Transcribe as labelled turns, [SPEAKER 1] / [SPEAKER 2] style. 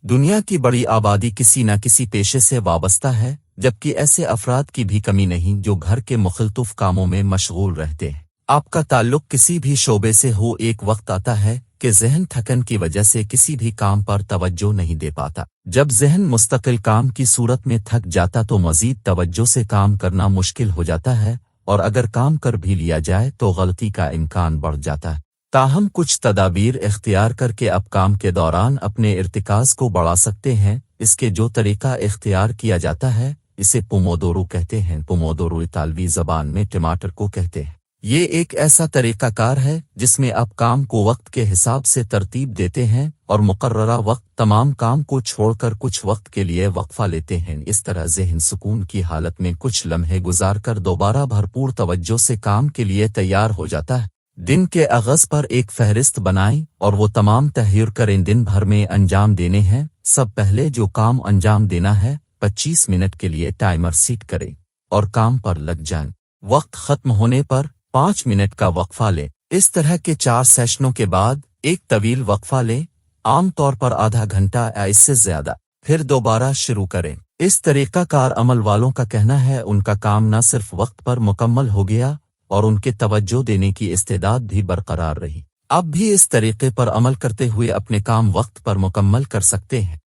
[SPEAKER 1] دنیا کی بڑی آبادی کسی نہ کسی پیشے سے وابستہ ہے، جبکہ ایسے افراد کی بھی کمی نہیں جو گھر کے مختلف کاموں میں مشغول رہتے ہیں۔ آپ کا تعلق کسی بھی شعبے سے ہو، ایک وقت آتا ہے کہ ذہن تھکن کی وجہ سے کسی بھی کام پر توجہ نہیں دے پاتا۔ جب ذہن مستقل کام کی صورت میں تھک جاتا تو مزید توجہ سے کام کرنا مشکل ہو جاتا ہے، اور اگر کام کر بھی لیا جائے تو غلطی کا امکان بڑھ جاتا ہے۔ تاہم کچھ تدابیر اختیار کر کے اب کام کے دوران اپنے ارتکاز کو بڑھا سکتے ہیں۔ اس کے جو طریقہ اختیار کیا جاتا ہے اسے پومودورو کہتے ہیں۔ پومودورو اطالوی زبان میں ٹماٹر کو کہتے ہیں۔ یہ ایک ایسا طریقہ کار ہے جس میں آپ کام کو وقت کے حساب سے ترتیب دیتے ہیں اور مقررہ وقت تمام کام کو چھوڑ کر کچھ وقت کے لیے وقفہ لیتے ہیں۔ اس طرح ذہن سکون کی حالت میں کچھ لمحے گزار کر دوبارہ بھرپور توجہ سے کام کے لیے تیار ہو جاتا ہے۔ دن کے آغاز پر ایک فہرست بنائیں اور وہ تمام تحریر کریں دن بھر میں انجام دینے ہیں۔ سب پہلے جو کام انجام دینا ہے 25 منٹ کے لیے ٹائمر سیٹ کریں اور کام پر لگ جائیں۔ وقت ختم ہونے پر 5 منٹ کا وقفہ لیں۔ اس طرح کے 4 سیشنوں کے بعد ایک طویل وقفہ لیں، عام طور پر آدھا گھنٹہ یا اس سے زیادہ، پھر دوبارہ شروع کریں۔ اس طریقہ کار عمل والوں کا کہنا ہے ان کا کام نہ صرف وقت پر مکمل ہو گیا اور ان کے توجہ دینے کی استعداد بھی برقرار رہی۔ اب بھی اس طریقے پر عمل کرتے ہوئے اپنے کام وقت پر مکمل کر سکتے ہیں۔